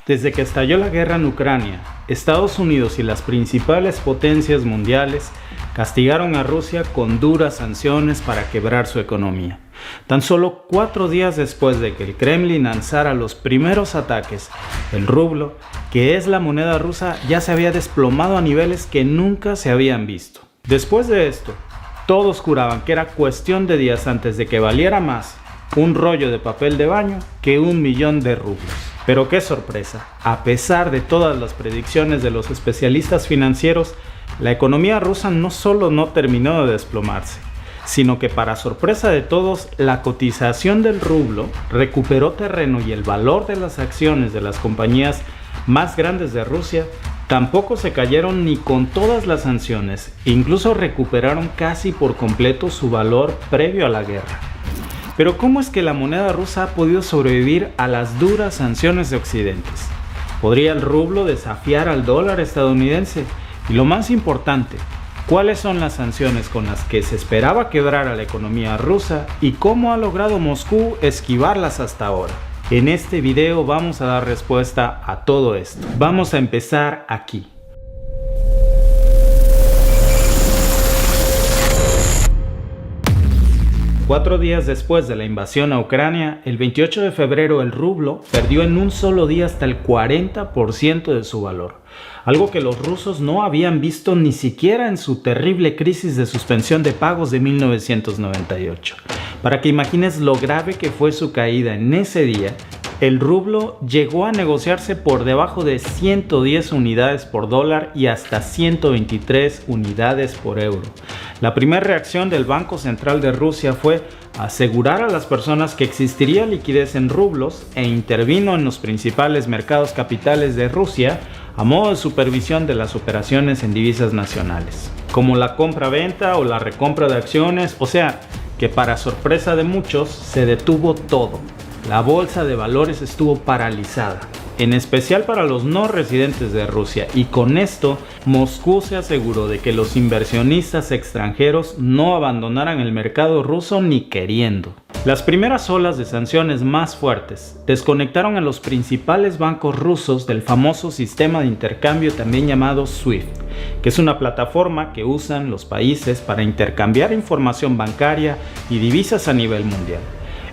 Desde que estalló la guerra en Ucrania, Estados Unidos y las principales potencias mundiales castigaron a Rusia con duras sanciones para quebrar su economía. Tan solo 4 días después de que el Kremlin lanzara los primeros ataques, el rublo, que es la moneda rusa, ya se había desplomado a niveles que nunca se habían visto. Después de esto, todos juraban que era cuestión de días antes de que valiera más un rollo de papel de baño que 1 millón de rublos. Pero qué sorpresa, a pesar de todas las predicciones de los especialistas financieros, la economía rusa no solo no terminó de desplomarse, sino que para sorpresa de todos, la cotización del rublo recuperó terreno y el valor de las acciones de las compañías más grandes de Rusia tampoco se cayeron ni con todas las sanciones, incluso recuperaron casi por completo su valor previo a la guerra. Pero ¿cómo es que la moneda rusa ha podido sobrevivir a las duras sanciones de Occidente? ¿Podría el rublo desafiar al dólar estadounidense? Y lo más importante, ¿cuáles son las sanciones con las que se esperaba quebrar a la economía rusa y cómo ha logrado Moscú esquivarlas hasta ahora? En este video vamos a dar respuesta a todo esto. Vamos a empezar aquí. Cuatro días después de la invasión a Ucrania, el 28 de febrero el rublo perdió en un solo día hasta el 40% de su valor, algo que los rusos no habían visto ni siquiera en su terrible crisis de suspensión de pagos de 1998. Para que imagines lo grave que fue su caída en ese día, el rublo llegó a negociarse por debajo de 110 unidades por dólar y hasta 123 unidades por euro. La primera reacción del Banco Central de Rusia fue asegurar a las personas que existiría liquidez en rublos e intervino en los principales mercados capitales de Rusia a modo de supervisión de las operaciones en divisas nacionales, como la compra-venta o la recompra de acciones, o sea, que para sorpresa de muchos se detuvo todo. La bolsa de valores estuvo paralizada, en especial para los no residentes de Rusia, y con esto Moscú se aseguró de que los inversionistas extranjeros no abandonaran el mercado ruso ni queriendo. Las primeras olas de sanciones más fuertes desconectaron a los principales bancos rusos del famoso sistema de intercambio también llamado SWIFT, que es una plataforma que usan los países para intercambiar información bancaria y divisas a nivel mundial.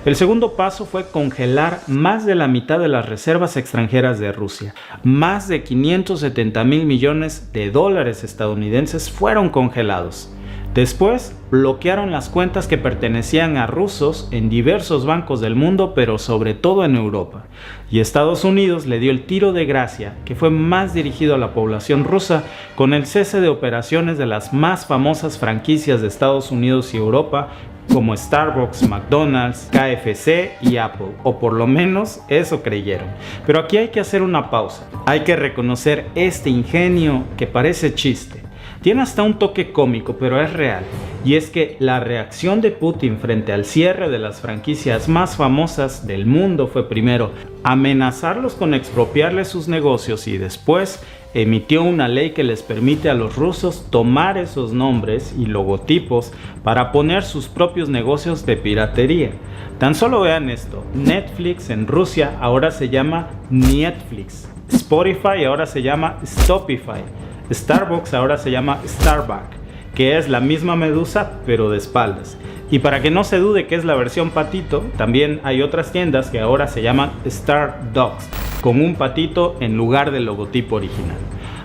El segundo paso fue congelar más de la mitad de las reservas extranjeras de Rusia. Más de 570 mil millones de dólares estadounidenses fueron congelados. Después, bloquearon las cuentas que pertenecían a rusos en diversos bancos del mundo, pero sobre todo en Europa. Y Estados Unidos le dio el tiro de gracia, que fue más dirigido a la población rusa, con el cese de operaciones de las más famosas franquicias de Estados Unidos y Europa, como Starbucks, McDonald's, KFC y Apple, o por lo menos eso creyeron. Pero aquí hay que hacer una pausa. Hay que reconocer este ingenio que parece chiste. Tiene hasta un toque cómico, pero es real. Y es que la reacción de Putin frente al cierre de las franquicias más famosas del mundo fue primero amenazarlos con expropiarles sus negocios y después emitió una ley que les permite a los rusos tomar esos nombres y logotipos para poner sus propios negocios de piratería. Tan solo vean esto: Netflix en Rusia ahora se llama Netflix, Spotify ahora se llama Stopify, Starbucks ahora se llama Starbucks, que es la misma medusa pero de espaldas. Y para que no se dude que es la versión patito, también hay otras tiendas que ahora se llaman Stardogs, con un patito en lugar del logotipo original.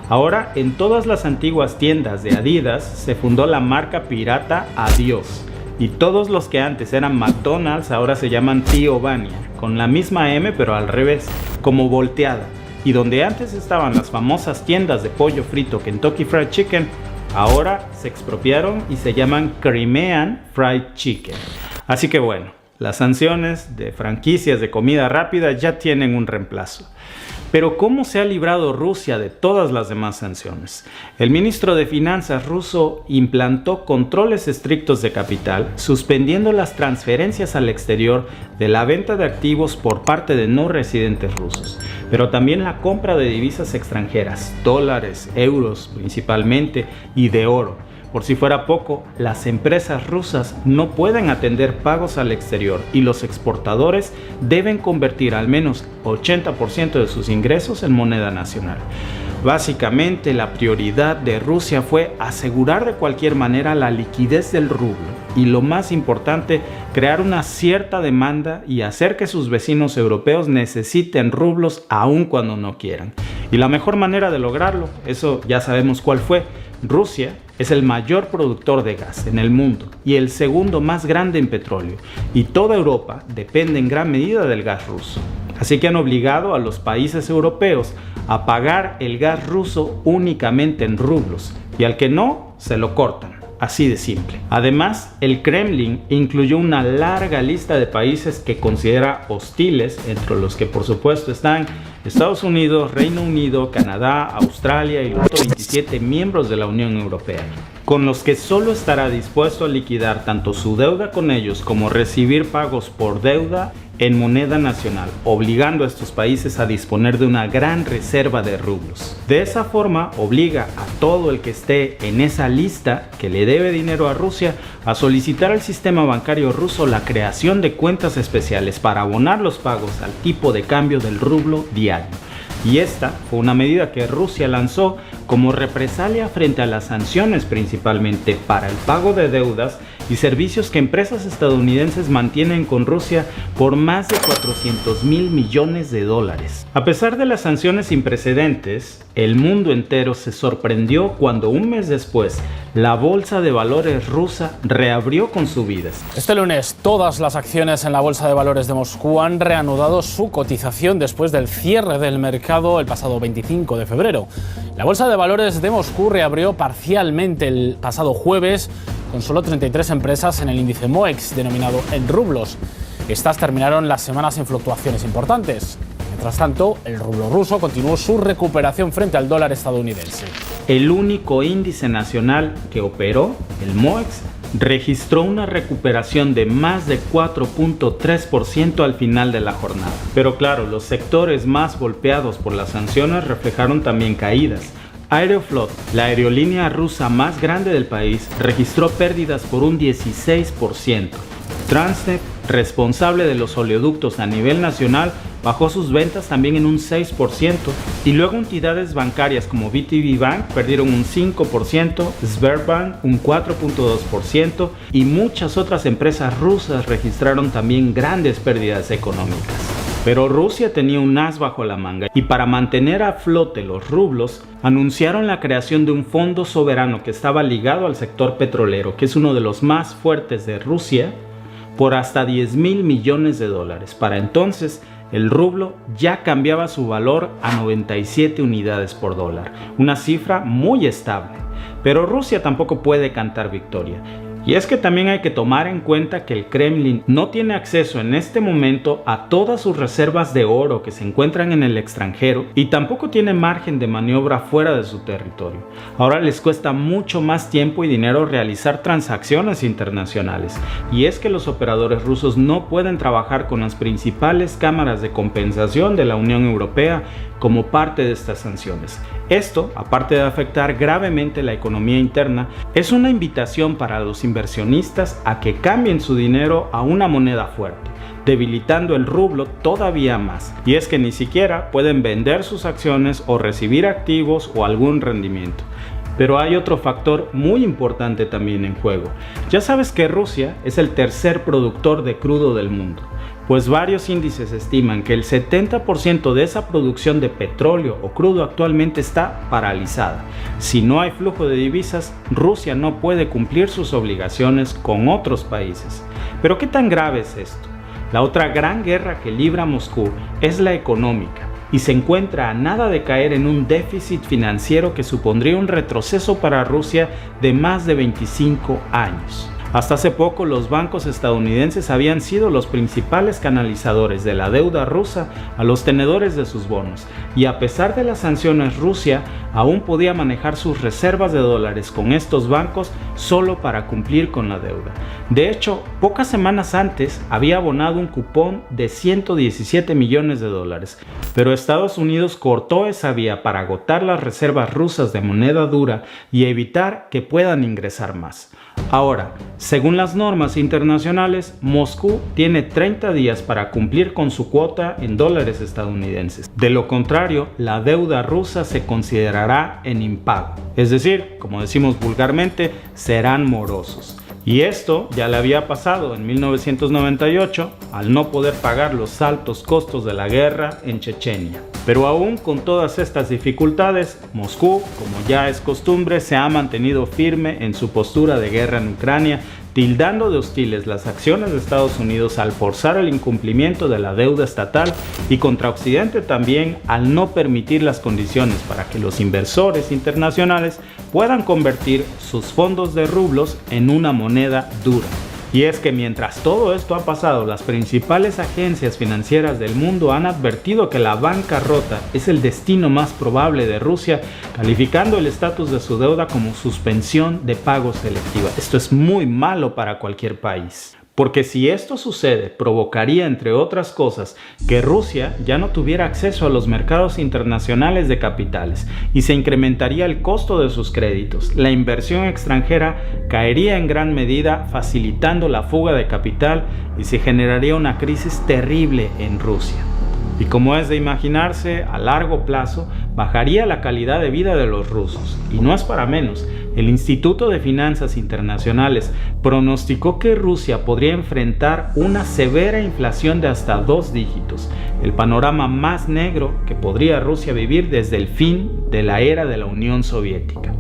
Ahora, en todas las antiguas tiendas de Adidas se fundó la marca pirata Adiós, y todos los que antes eran McDonald's ahora se llaman Tío Vania, con la misma M pero al revés, como volteada. Y donde antes estaban las famosas tiendas de pollo frito Kentucky Fried Chicken, ahora se expropiaron y se llaman Crimean Fried Chicken. Así que bueno, las sanciones de franquicias de comida rápida ya tienen un reemplazo. Pero ¿cómo se ha librado Rusia de todas las demás sanciones? El ministro de Finanzas ruso implantó controles estrictos de capital, suspendiendo las transferencias al exterior de la venta de activos por parte de no residentes rusos, pero también la compra de divisas extranjeras, dólares, euros principalmente, y de oro. por si fuera poco, las empresas rusas no pueden atender pagos al exterior y los exportadores deben convertir al menos 80% de sus ingresos en moneda nacional. Básicamente, la prioridad de Rusia fue asegurar de cualquier manera la liquidez del rublo y, lo más importante, crear una cierta demanda y hacer que sus vecinos europeos necesiten rublos aun cuando no quieran. Y la mejor manera de lograrlo, eso ya sabemos cuál fue. Rusia es el mayor productor de gas en el mundo y el segundo más grande en petróleo, y toda Europa depende en gran medida del gas ruso. Así que han obligado a los países europeos a pagar el gas ruso únicamente en rublos, y al que no, se lo cortan. Así de simple. Además, el Kremlin incluyó una larga lista de países que considera hostiles, entre los que por supuesto están Estados Unidos, Reino Unido, Canadá, Australia y los 27 miembros de la Unión Europea, con los que solo estará dispuesto a liquidar tanto su deuda con ellos como recibir pagos por deuda en moneda nacional, obligando a estos países a disponer de una gran reserva de rublos. De esa forma, obliga a todo el que esté en esa lista que le debe dinero a Rusia a solicitar al sistema bancario ruso la creación de cuentas especiales para abonar los pagos al tipo de cambio del rublo diario. Y esta fue una medida que Rusia lanzó como represalia frente a las sanciones, principalmente para el pago de deudas y servicios que empresas estadounidenses mantienen con Rusia por más de 400.000 millones de dólares. A pesar de las sanciones sin precedentes, el mundo entero se sorprendió cuando un mes después la bolsa de valores rusa reabrió con subidas. Este lunes todas las acciones en la bolsa de valores de Moscú han reanudado su cotización después del cierre del mercado el pasado 25 de febrero. La bolsa de valores de Moscú reabrió parcialmente el pasado jueves con solo 33 empresas en el índice MOEX, denominado en rublos. Estas terminaron las semanas sin fluctuaciones importantes. Mientras tanto, el rublo ruso continuó su recuperación frente al dólar estadounidense. El único índice nacional que operó, el MOEX, registró una recuperación de más de 4.3% al final de la jornada. Pero claro, los sectores más golpeados por las sanciones reflejaron también caídas. Aeroflot, la aerolínea rusa más grande del país, registró pérdidas por un 16%. Transneft, responsable de los oleoductos a nivel nacional, bajó sus ventas también en un 6%, y luego entidades bancarias como VTB Bank perdieron un 5%, Sberbank un 4.2% y muchas otras empresas rusas registraron también grandes pérdidas económicas. Pero Rusia tenía un as bajo la manga, y para mantener a flote los rublos, anunciaron la creación de un fondo soberano que estaba ligado al sector petrolero, que es uno de los más fuertes de Rusia, por hasta 10.000 millones de dólares. Para entonces, el rublo ya cambiaba su valor a 97 unidades por dólar, una cifra muy estable. Pero Rusia tampoco puede cantar victoria. Y es que también hay que tomar en cuenta que el Kremlin no tiene acceso en este momento a todas sus reservas de oro que se encuentran en el extranjero, y tampoco tiene margen de maniobra fuera de su territorio. Ahora les cuesta mucho más tiempo y dinero realizar transacciones internacionales, y es que los operadores rusos no pueden trabajar con las principales cámaras de compensación de la Unión Europea como parte de estas sanciones. Esto, aparte de afectar gravemente la economía interna, es una invitación para los inversionistas a que cambien su dinero a una moneda fuerte, debilitando el rublo todavía más. Y es que ni siquiera pueden vender sus acciones o recibir activos o algún rendimiento. Pero hay otro factor muy importante también en juego. Ya sabes que Rusia es el tercer productor de crudo del mundo, pues varios índices estiman que el 70% de esa producción de petróleo o crudo actualmente está paralizada. Si no hay flujo de divisas, Rusia no puede cumplir sus obligaciones con otros países. Pero ¿qué tan grave es esto? La otra gran guerra que libra Moscú es la económica, y se encuentra a nada de caer en un déficit financiero que supondría un retroceso para Rusia de más de 25 años. Hasta hace poco los bancos estadounidenses habían sido los principales canalizadores de la deuda rusa a los tenedores de sus bonos, y a pesar de las sanciones, Rusia aún podía manejar sus reservas de dólares con estos bancos solo para cumplir con la deuda. De hecho, pocas semanas antes había abonado un cupón de 117 millones de dólares, pero Estados Unidos cortó esa vía para agotar las reservas rusas de moneda dura y evitar que puedan ingresar más. Ahora, según las normas internacionales, Moscú tiene 30 días para cumplir con su cuota en dólares estadounidenses. De lo contrario, la deuda rusa se considerará en impago. Es decir, como decimos vulgarmente, serán morosos. Y esto ya le había pasado en 1998 al no poder pagar los altos costos de la guerra en Chechenia. Pero aún con todas estas dificultades, Moscú, como ya es costumbre, se ha mantenido firme en su postura de guerra en Ucrania, tildando de hostiles las acciones de Estados Unidos al forzar el incumplimiento de la deuda estatal y contra Occidente también al no permitir las condiciones para que los inversores internacionales puedan convertir sus fondos de rublos en una moneda dura. Y es que mientras todo esto ha pasado, las principales agencias financieras del mundo han advertido que la bancarrota es el destino más probable de Rusia, calificando el estatus de su deuda como suspensión de pagos selectiva. Esto es muy malo para cualquier país. Porque si esto sucede, provocaría, entre otras cosas, que Rusia ya no tuviera acceso a los mercados internacionales de capitales y se incrementaría el costo de sus créditos. La inversión extranjera caería en gran medida, facilitando la fuga de capital, y se generaría una crisis terrible en Rusia. Y como es de imaginarse, a largo plazo bajaría la calidad de vida de los rusos. Y no es para menos. El Instituto de Finanzas Internacionales pronosticó que Rusia podría enfrentar una severa inflación de hasta 2 dígitos, el panorama más negro que podría Rusia vivir desde el fin de la era de la Unión Soviética.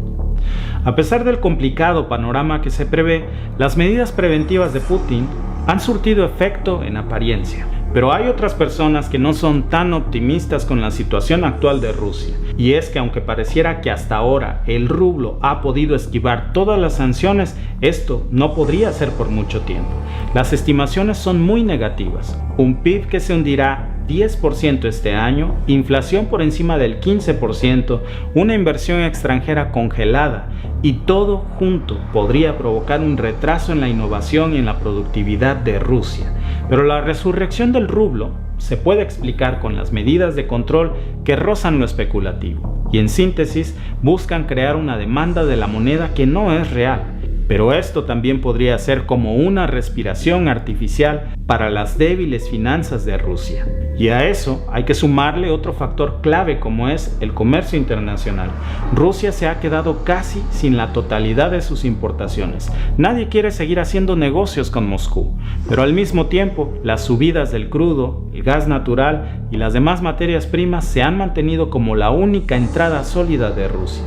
A pesar del complicado panorama que se prevé, las medidas preventivas de Putin han surtido efecto en apariencia. Pero hay otras personas que no son tan optimistas con la situación actual de Rusia. Y es que aunque pareciera que hasta ahora el rublo ha podido esquivar todas las sanciones, esto no podría ser por mucho tiempo. Las estimaciones son muy negativas. Un PIB que se hundirá 10% este año, inflación por encima del 15%, una inversión extranjera congelada, y todo junto podría provocar un retraso en la innovación y en la productividad de Rusia. Pero la resurrección del rublo se puede explicar con las medidas de control que rozan lo especulativo y, en síntesis, buscan crear una demanda de la moneda que no es real. Pero esto también podría ser como una respiración artificial para las débiles finanzas de Rusia. Y a eso hay que sumarle otro factor clave como es el comercio internacional. Rusia se ha quedado casi sin la totalidad de sus importaciones. Nadie quiere seguir haciendo negocios con Moscú, pero al mismo tiempo las subidas del crudo, el gas natural y las demás materias primas se han mantenido como la única entrada sólida de Rusia.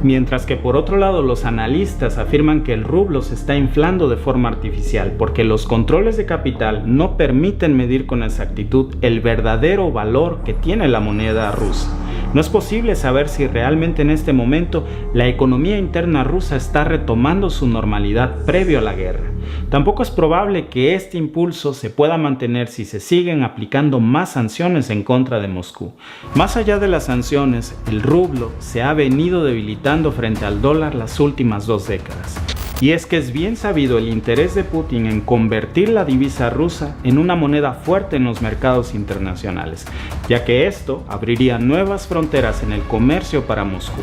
Mientras que por otro lado los analistas afirman que el rublo se está inflando de forma artificial porque los controles de capital no permiten medir con exactitud el verdadero valor que tiene la moneda rusa. No es posible saber si realmente en este momento la economía interna rusa está retomando su normalidad previo a la guerra. Tampoco es probable que este impulso se pueda mantener si se siguen aplicando más sanciones en contra de Moscú. Más allá de las sanciones, el rublo se ha venido debilitando frente al dólar las últimas 2 décadas. Y es que es bien sabido el interés de Putin en convertir la divisa rusa en una moneda fuerte en los mercados internacionales, ya que esto abriría nuevas fronteras en el comercio para Moscú.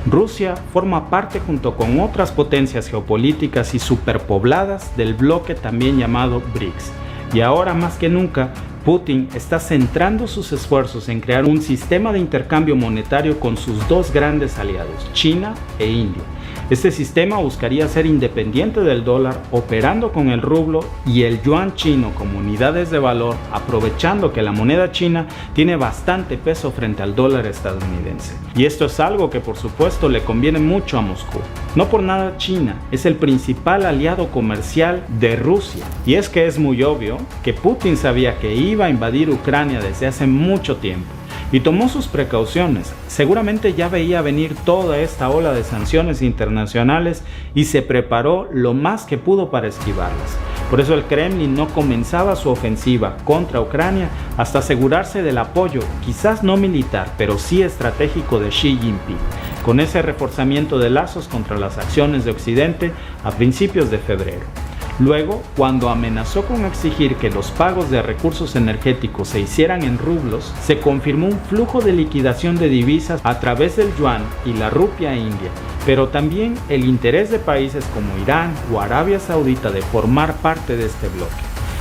Rusia forma parte junto con otras potencias geopolíticas y superpobladas del bloque también llamado BRICS. Y ahora más que nunca, Putin está centrando sus esfuerzos en crear un sistema de intercambio monetario con sus 2 grandes aliados, China e India. Este sistema buscaría ser independiente del dólar, operando con el rublo y el yuan chino como unidades de valor, aprovechando que la moneda china tiene bastante peso frente al dólar estadounidense. Y esto es algo que por supuesto le conviene mucho a Moscú. No por nada China es el principal aliado comercial de Rusia. Y es que es muy obvio que Putin sabía que iba a invadir Ucrania desde hace mucho tiempo. y tomó sus precauciones. Seguramente ya veía venir toda esta ola de sanciones internacionales y se preparó lo más que pudo para esquivarlas. Por eso el Kremlin no comenzaba su ofensiva contra Ucrania hasta asegurarse del apoyo, quizás no militar, pero sí estratégico de Xi Jinping, con ese reforzamiento de lazos contra las acciones de Occidente a principios de febrero. Luego, cuando amenazó con exigir que los pagos de recursos energéticos se hicieran en rublos, se confirmó un flujo de liquidación de divisas a través del yuan y la rupia india, pero también el interés de países como Irán o Arabia Saudita de formar parte de este bloque.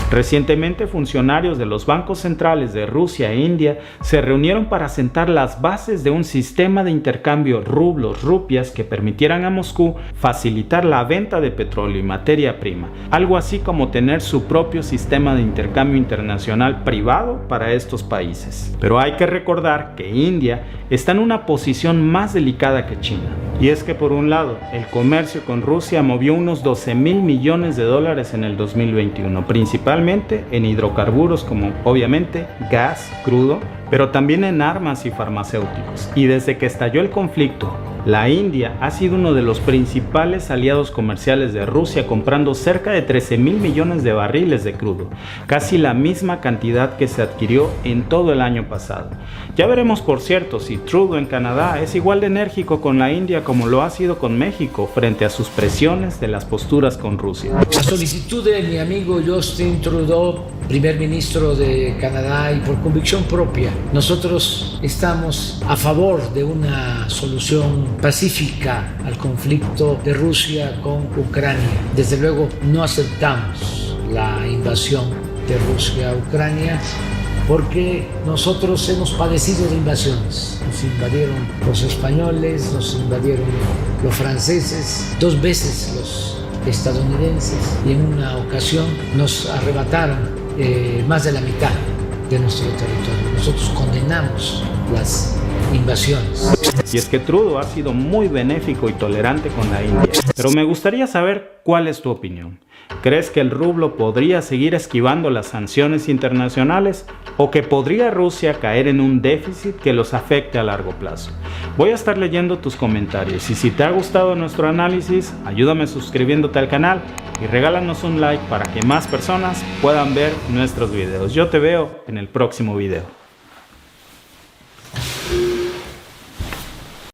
Recientemente, funcionarios de los bancos centrales de Rusia e India se reunieron para sentar las bases de un sistema de intercambio rublos-rupias que permitieran a Moscú facilitar la venta de petróleo y materia prima, algo así como tener su propio sistema de intercambio internacional privado para estos países. Pero hay que recordar que India está en una posición más delicada que China. Y es que por un lado, el comercio con Rusia movió unos 12.000 millones de dólares en el 2021, principalmente en hidrocarburos como obviamente gas, crudo, pero también en armas y farmacéuticos. Y desde que estalló el conflicto, la India ha sido uno de los principales aliados comerciales de Rusia, comprando cerca de 13.000 millones de barriles de crudo, casi la misma cantidad que se adquirió en todo el año pasado. Ya veremos, por cierto, si Trudeau en Canadá es igual de enérgico con la India como lo ha sido con México frente a sus presiones de las posturas con Rusia. La solicitud de mi amigo Justin Trudeau, primer ministro de Canadá, y por convicción propia, nosotros estamos a favor de una solución pacífica al conflicto de Rusia con Ucrania. Desde luego no aceptamos la invasión de Rusia a Ucrania porque nosotros hemos padecido de invasiones. Nos invadieron los españoles, nos invadieron los franceses, 2 veces los estadounidenses, y en una ocasión nos arrebataron más de la mitad de nuestro territorio. Nosotros condenamos las invasiones. Y es que Trudeau ha sido muy benéfico y tolerante con la India. Pero me gustaría saber cuál es tu opinión. ¿Crees que el rublo podría seguir esquivando las sanciones internacionales o que podría Rusia caer en un déficit que los afecte a largo plazo? Voy a estar leyendo tus comentarios y si te ha gustado nuestro análisis, ayúdame suscribiéndote al canal y regálanos un like para que más personas puedan ver nuestros videos. Yo te veo en el próximo video.